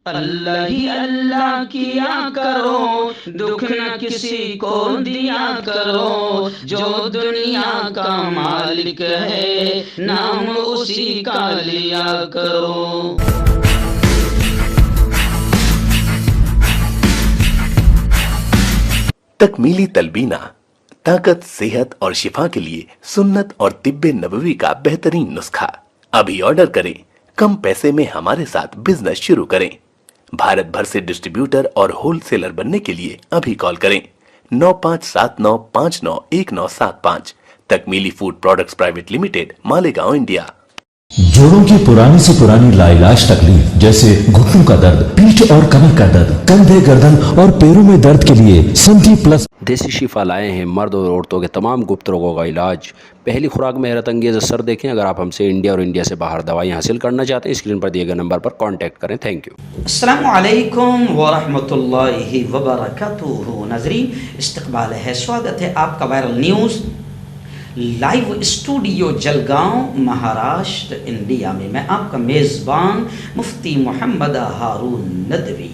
اللہ ہی اللہ کیا کرو، دکھ نہ کسی کو دیا کرو، جو دنیا کا مالک ہے نام اسی کا لیا کرو۔ تکمیلی تلبینہ طاقت، صحت اور شفا کے لیے سنت اور طب نبوی کا بہترین نسخہ۔ ابھی آرڈر کریں، کم پیسے میں ہمارے ساتھ بزنس شروع کریں۔ بھارت بھر سے ڈسٹریبیوٹر اور ہول سیلر بننے کے لیے ابھی کال کریں 9579591975۔ تکمیلی food products private limited, Malegaon, India. جوڑوں کی پرانی سے پرانی لاعلاج تکلیف جیسے گھٹنوں کا درد، پیٹھ اور کمر کا درد، کندھے، گردن اور پیروں میں درد کے لیے سنٹی پلس دیسی شفا لائے ہیں مرد اور عورتوں کے تمام گپت روگوں کا علاج۔ پہلی خوراک میں حیرت انگیز اثر دیکھیں۔ اگر آپ ہم سے انڈیا اور انڈیا سے باہر دوائیں حاصل کرنا چاہتے ہیں، اسکرین پر دیے گئے نمبر پر کانٹیکٹ کریں۔ Thank you. السلام علیکم ورحمۃ اللہ وبرکاتہ۔ ناظرین، استقبال ہے، سواگت ہے آپ کا viral news live studio Jalgaon, Maharashtra, India میں۔ میں آپ کا میزبان مفتی محمد ہارون ندوی۔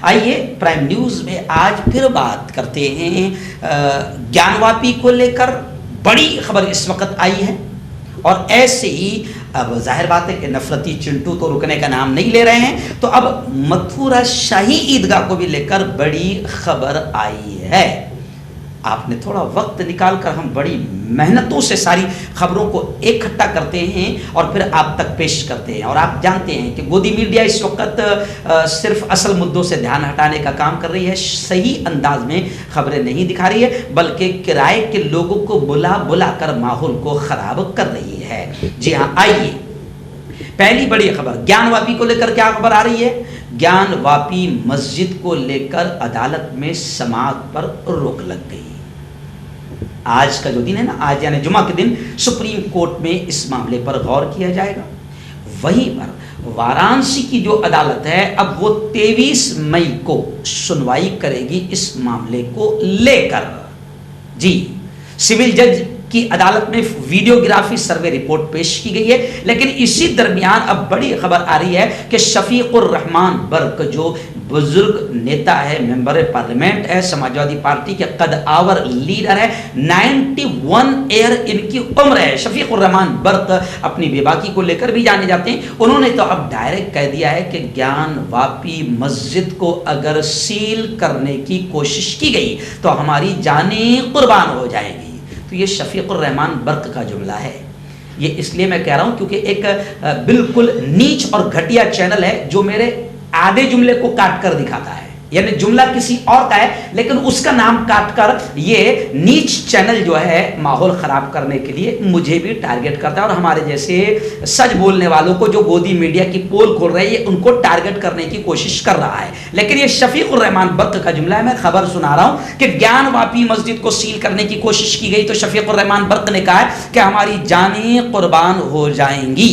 آئیے پرائم نیوز میں آج پھر بات کرتے ہیں گیان واپی کو لے کر۔ بڑی خبر اس وقت آئی ہے، اور ایسے ہی اب ظاہر بات ہے کہ نفرتی چنٹو تو رکنے کا نام نہیں لے رہے ہیں، تو اب متھورا شاہی عیدگاہ کو بھی لے کر بڑی خبر آئی ہے۔ آپ نے تھوڑا وقت نکال کر، ہم بڑی محنتوں سے ساری خبروں کو اکٹھا کرتے ہیں اور پھر آپ تک پیش کرتے ہیں۔ اور آپ جانتے ہیں کہ گودی میڈیا اس وقت صرف اصل مدعوں سے دھیان ہٹانے کا کام کر رہی ہے، صحیح انداز میں خبریں نہیں دکھا رہی ہے، بلکہ کرائے کے لوگوں کو بلا بلا کر ماحول کو خراب کر رہی ہے۔ جی ہاں، آئیے پہلی بڑی خبر گیان واپی کو لے کر کیا خبر آ رہی ہے۔ گیان واپی مسجد کو لے کر عدالت میں سماعت پر روک لگ گئی۔ آج کا جو دن ہے نا، آج یعنی جمعہ کے دن سپریم کورٹ میں اس معاملے پر غور کیا جائے گا۔ وہیں پر وارانسی کی جو عدالت ہے، اب وہ 23 مئی کو سنوائی کرے گی اس معاملے کو لے کر۔ جی، سول جج کی عدالت میں ویڈیوگرافی سروے رپورٹ پیش کی گئی ہے، لیکن اسی درمیان اب بڑی خبر آ رہی ہے کہ شفیق الرحمان برق جو بزرگ نیتا ہے، ممبر پارلیمنٹ ہے، سماجوادی پارٹی کے قد آور لیڈر ہے، 91 ایئر ان کی عمر ہے۔ شفیق الرحمان برق اپنی بے باکی کو لے کر بھی جانے جاتے ہیں۔ انہوں نے تو اب ڈائریکٹ کہہ دیا ہے کہ گیان واپی مسجد کو اگر سیل کرنے کی کوشش کی گئی تو ہماری جانیں قربان ہو جائیں گی۔ تو یہ شفیق الرحمان برق کا جملہ ہے۔ یہ اس لیے میں کہہ رہا ہوں کیونکہ ایک بالکل نیچ اور گھٹیا چینل ہے جو میرے آدھے جملے کو کاٹ کر دکھاتا ہے، یعنی جملہ کسی اور کا ہے لیکن اس کا نام کاٹ کر یہ نیچ چینل جو ہے ماحول خراب کرنے کے لیے مجھے بھی ٹارگٹ کرتا ہے، اور ہمارے جیسے سچ بولنے والوں کو جو گودی میڈیا کی پول کھول رہے ہیں ان کو ٹارگٹ کرنے کی کوشش کر رہا ہے۔ لیکن یہ شفیق الرحمان برق کا جملہ ہے، میں خبر سنا رہا ہوں کہ گیان واپی مسجد کو سیل کرنے کی کوشش کی گئی تو شفیق الرحمان برق نے کہا ہے کہ ہماری جانیں قربان ہو جائیں گی۔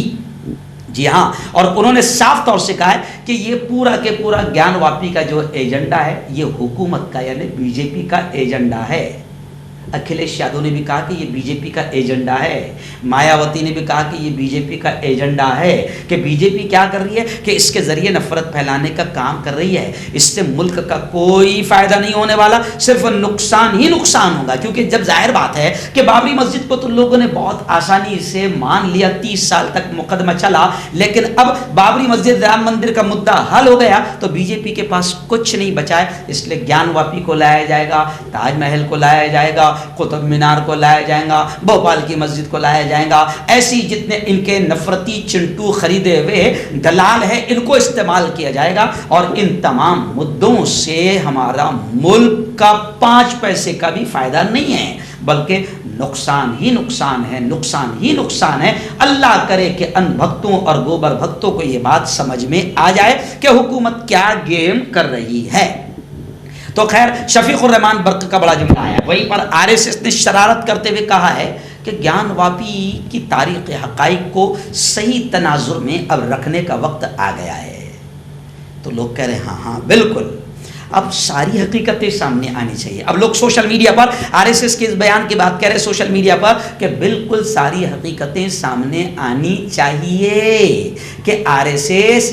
جی ہاں، اور انہوں نے صاف طور سے کہا ہے کہ یہ پورا کے پورا گیان واپی کا جو ایجنڈا ہے یہ حکومت کا یعنی بی جے پی کا ایجنڈا ہے۔ اکھلیش یادو نے بھی کہا کہ یہ بی جے پی کا ایجنڈا ہے، مایاوتی نے بھی کہا کہ یہ بی جے پی کا ایجنڈا ہے، کہ بی جے پی کیا کر رہی ہے کہ اس کے ذریعے نفرت پھیلانے کا کام کر رہی ہے۔ اس سے ملک کا کوئی فائدہ نہیں ہونے والا، صرف نقصان ہی نقصان ہوگا، کیونکہ جب ظاہر بات ہے کہ بابری مسجد کو تو لوگوں نے بہت آسانی سے مان لیا، 30 سال تک مقدمہ چلا، لیکن اب بابری مسجد رام مندر کا مدعا حل ہو گیا تو بی جے پی کے پاس کچھ نہیں بچا ہے۔ اس لیے گیان واپی کو لایا جائے گا، تاج محل کو لایا جائے گا، قطب مینار کو لایا جائے گا، بھوپال کی مسجد کو لایا جائے گا، ایسی جتنے ان کے نفرتی چنٹو خریدے ہوئے دلال ہیں ان کو استعمال کیا جائے گا، اور ان تمام مدعوں سے ہمارا ملک کا 5 پیسے کا بھی فائدہ نہیں ہے، بلکہ نقصان ہی نقصان ہے، نقصان ہی نقصان ہے۔ اللہ کرے کہ ان بھکتوں اور گوبر بھکتوں کو یہ بات سمجھ میں آ جائے کہ حکومت کیا گیم کر رہی ہے۔ تو خیر، شفیق الرحمان برق کا بڑا جملہ آیا۔ وہیں پر آر ایس ایس نے شرارت کرتے ہوئے کہا ہے کہ گیان واپی کی تاریخ حقائق کو صحیح تناظر میں اب رکھنے کا وقت آ گیا ہے۔ تو لوگ کہہ رہے ہیں ہاں بالکل، اب ساری حقیقتیں سامنے آنی چاہیے۔ اب لوگ سوشل میڈیا پر آر ایس ایس کے اس بیان کی بات کہہ رہے ہیں سوشل میڈیا پر کہ بالکل ساری حقیقتیں سامنے آنی چاہیے کہ آر ایس ایس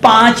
5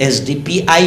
SDPI,